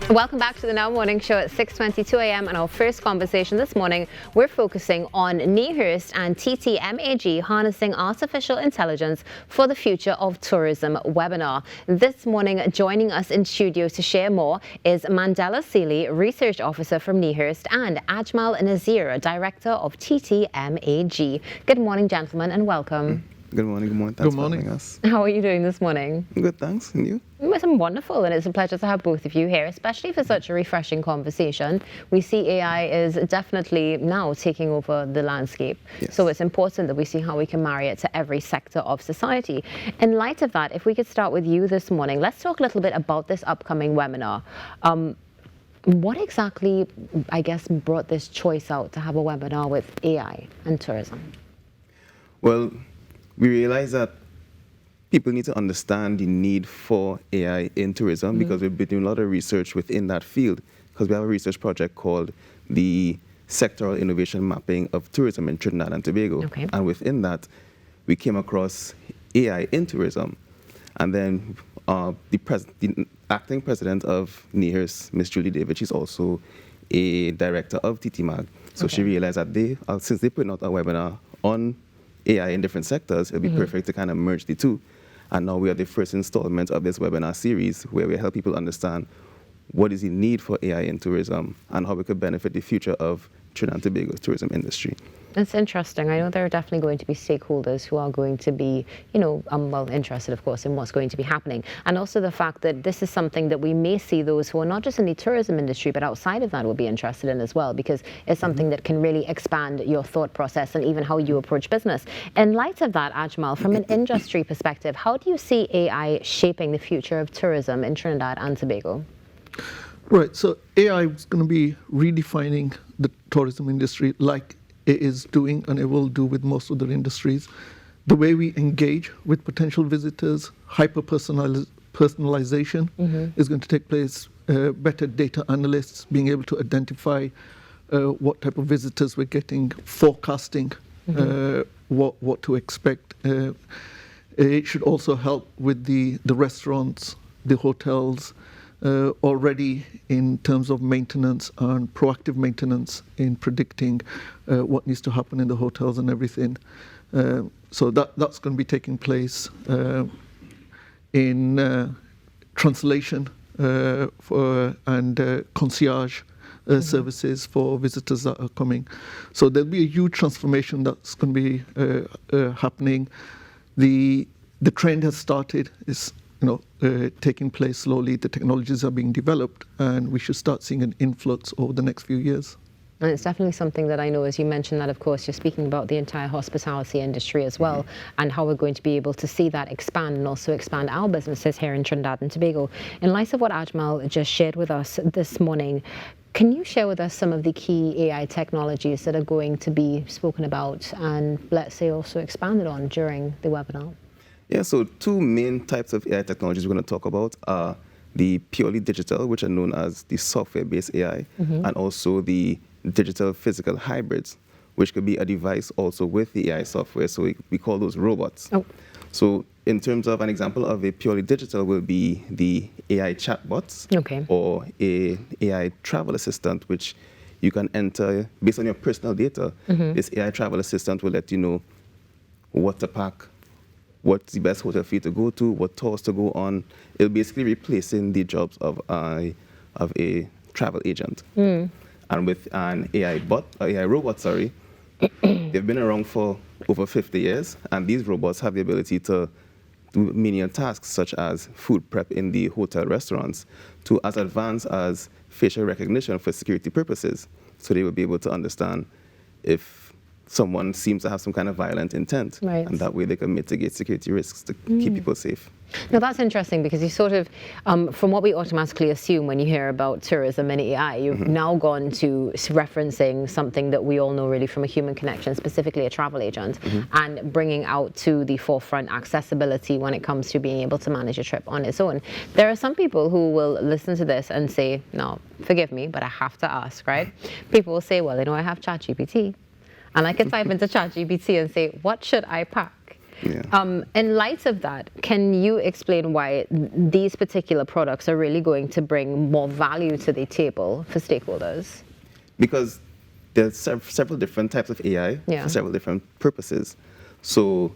Welcome back to the Now Morning Show at 6:22 a.m. and our first conversation this morning, we're focusing on NIHERST and TTMAG harnessing artificial intelligence for the future of tourism webinar. This morning, joining us in studio to share more is Mandela Sealy, Research Officer from NIHERST, and Ajmal Nazir, Director of TTMAG. Good morning, gentlemen, and welcome. Good morning. Thanks for having us. How are you doing this morning? Good, thanks. And you? I'm wonderful, and it's a pleasure to have both of you here, especially for such a refreshing conversation. We see AI is definitely now taking over the landscape. Yes. So it's important that we see how we can marry it to every sector of society. In light of that, if we could start with you this morning, let's talk a little bit about this upcoming webinar. What exactly, I guess, brought this choice out to have a webinar with AI and tourism? Well, we realize that people need to understand the need for AI in tourism because we've been doing a lot of research within that field, because we have a research project called the Sectoral Innovation Mapping of Tourism in Trinidad and Tobago. Okay. And within that, we came across AI in tourism. And then the acting president of NIHERST, Ms. Julie David, she's also a director of TTMAG. So she realized that since they put out a webinar on AI in different sectors, it'll be perfect to kind of merge the two. And now we are the first installment of this webinar series where we help people understand what is the need for AI in tourism and how we could benefit the future of Trinidad and Tobago's tourism industry. That's interesting. I know there are definitely going to be stakeholders who are going to be, well, interested, of course, in what's going to be happening. And also the fact that this is something that we may see those who are not just in the tourism industry, but outside of that will be interested in as well, because it's something that can really expand your thought process and even how you approach business. In light of that, Ajmal, from an industry perspective, how do you see AI shaping the future of tourism in Trinidad and Tobago? Right, so AI is going to be redefining the tourism industry like it is doing and it will do with most other industries. The way we engage with potential visitors, hyper-personalization is going to take place, better data analysts being able to identify what type of visitors we're getting, forecasting what to expect. It should also help with the restaurants, the hotels, already in terms of maintenance and proactive maintenance in predicting what needs to happen in the hotels and everything. So that's going to be taking place in translation and concierge services for visitors that are coming. So there'll be a huge transformation that's going to be happening. The trend has started. It's taking place slowly. The technologies are being developed, and we should start seeing an influx over the next few years. And it's definitely something that I know, as you mentioned that, of course, you're speaking about the entire hospitality industry as well, and how we're going to be able to see that expand and also expand our businesses here in Trinidad and Tobago. In light of what Ajmal just shared with us this morning, can you share with us some of the key AI technologies that are going to be spoken about and, let's say, also expanded on during the webinar? Yeah, so two main types of AI technologies we're going to talk about are the purely digital, which are known as the software-based AI, and also the digital physical hybrids, which could be a device also with the AI software. So we call those robots. So in terms of an example of a purely digital will be the AI chatbots or a AI travel assistant, which you can enter based on your personal data. This AI travel assistant will let you know what to pack, what's the best hotel for you to go to, what tours to go on. It'll basically replacing the jobs of a travel agent. And with an AI robot, they've been around for over 50 years, and these robots have the ability to do menial tasks such as food prep in the hotel restaurants to as advanced as facial recognition for security purposes. So they will be able to understand if someone seems to have some kind of violent intent, and that way they can mitigate security risks to keep people safe. Now that's interesting, because you sort of, from what we automatically assume when you hear about tourism and AI, you've now gone to referencing something that we all know really from a human connection, specifically a travel agent, and bringing out to the forefront accessibility when it comes to being able to manage a trip on its own. There are some people who will listen to this and say, no, forgive me, but I have to ask, right? People will say, well, I have ChatGPT. And I can type into ChatGPT and say, what should I pack? Yeah. In light of that, can you explain why these particular products are really going to bring more value to the table for stakeholders? Because there's several different types of AI for several different purposes. So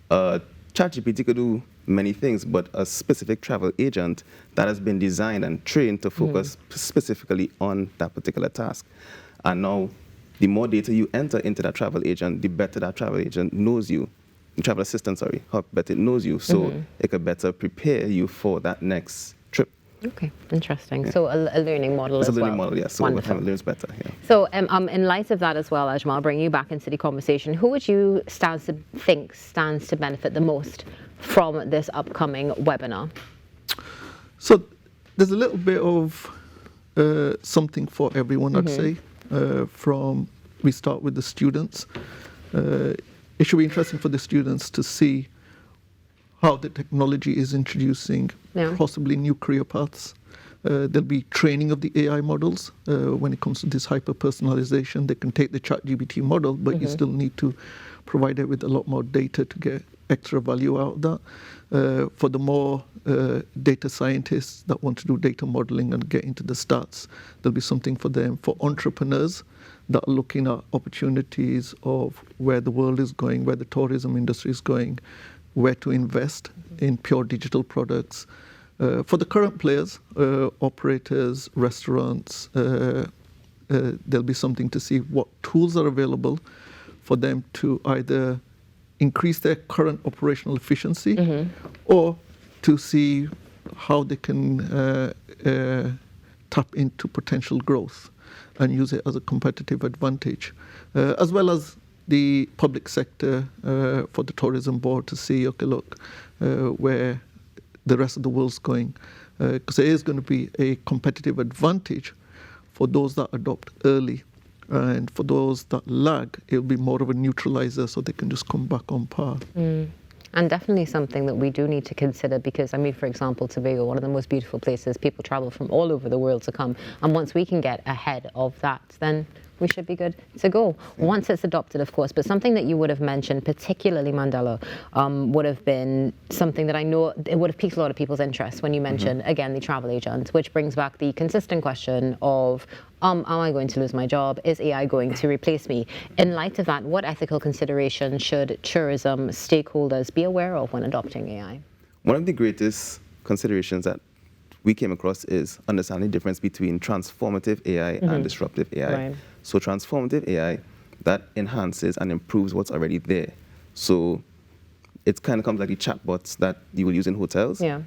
ChatGPT could do many things, but a specific travel agent that has been designed and trained to focus specifically on that particular task. And now, the more data you enter into that travel agent, the better that travel agent knows you. Travel assistant, sorry, how better it knows you, so it could better prepare you for that next trip. Okay, interesting. So a learning model It's as a learning well. model, yeah. So Wonderful. it learns better. Yeah. So in light of that as well, Ajmal, I'll bring you back into the conversation. Who would you stands to benefit the most from this upcoming webinar? So there's a little bit of something for everyone, I'd say. We start with the students. It should be interesting for the students to see how the technology is introducing possibly new career paths. There'll be training of the AI models when it comes to this hyper-personalization. They can take the ChatGPT model, but you still need to provide it with a lot more data to get extra value out of that. For the more data scientists that want to do data modeling and get into the stats, there'll be something for them. For entrepreneurs that are looking at opportunities of where the world is going, where the tourism industry is going, where to invest in pure digital products. For the current players, operators, restaurants, there'll be something to see what tools are available for them to either increase their current operational efficiency or to see how they can tap into potential growth and use it as a competitive advantage, as well as the public sector for the tourism board to see, okay, look, where the rest of the world's going. Because there is going to be a competitive advantage for those that adopt early. And for those that lag, it'll be more of a neutralizer so they can just come back on par. And definitely something that we do need to consider because, I mean, for example, Tobago, one of the most beautiful places, people travel from all over the world to come. And once we can get ahead of that, then we should be good to go. Once it's adopted, of course. But something that you would have mentioned, particularly Mandela, would have been something that I know it would have piqued a lot of people's interest when you mentioned, again, the travel agent, which brings back the consistent question of, am I going to lose my job? Is AI going to replace me? In light of that, what ethical considerations should tourism stakeholders be aware of when adopting AI? One of the greatest considerations that we came across is understanding the difference between transformative AI and disruptive AI. Right. So transformative AI, that enhances and improves what's already there. So it kind of comes like the chatbots that you will use in hotels. Yeah.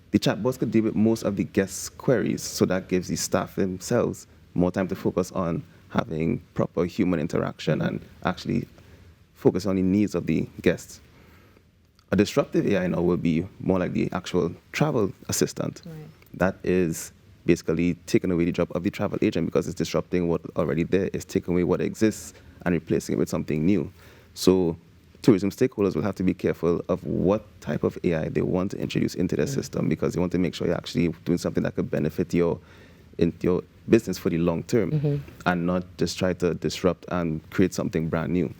The chatbots could deal with most of the guests' queries, so that gives the staff themselves more time to focus on having proper human interaction and actually focus on the needs of the guests. A disruptive AI now will be more like the actual travel assistant. Right. That is basically taking away the job of the travel agent because it's disrupting what already there. It's taking away what exists and replacing it with something new. So tourism stakeholders will have to be careful of what type of AI they want to introduce into their system because they want to make sure you're actually doing something that could benefit your business for the long term and not just try to disrupt and create something brand new.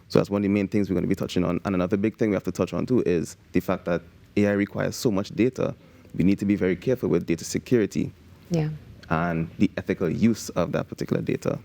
So that's one of the main things we're going to be touching on. And another big thing we have to touch on too is the fact that AI requires so much data. We need to be very careful with data security and the ethical use of that particular data.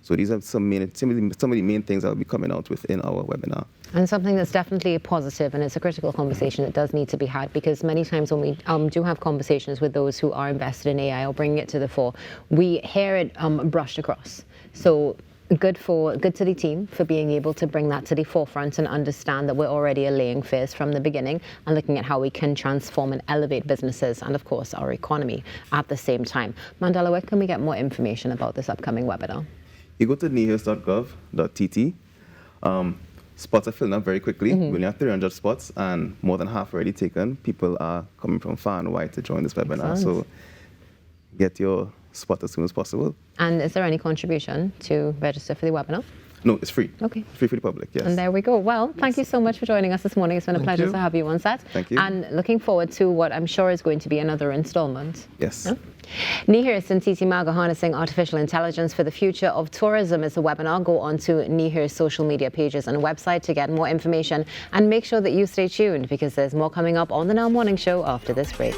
So these are some of the main things that will be coming out within our webinar. And something that's definitely positive, and it's a critical conversation that does need to be had, because many times when we do have conversations with those who are invested in AI or bringing it to the fore, we hear it brushed across. So good to the team for being able to bring that to the forefront and understand that we're already allaying fears from the beginning and looking at how we can transform and elevate businesses and, of course, our economy at the same time. Mandela, where can we get more information about this upcoming webinar? You go to NIHERST.gov.tt. Spots are filling up very quickly. We only have 300 spots, and more than half already taken. People are coming from far and wide to join this webinar. Excellent. So get your spot as soon as possible. And is there any contribution to register for the webinar? No, it's free. Okay. Free for the public, yes. And there we go. Well, thank you so much for joining us this morning. It's been a Thank pleasure you. to have you on set. Thank you. And looking forward to what I'm sure is going to be another installment. Yes. NIHERST and TTMAG are harnessing artificial intelligence for the future of tourism is the webinar. Go on to NIHERST social media pages and website to get more information, and make sure that you stay tuned because there's more coming up on the Now Morning Show after this break.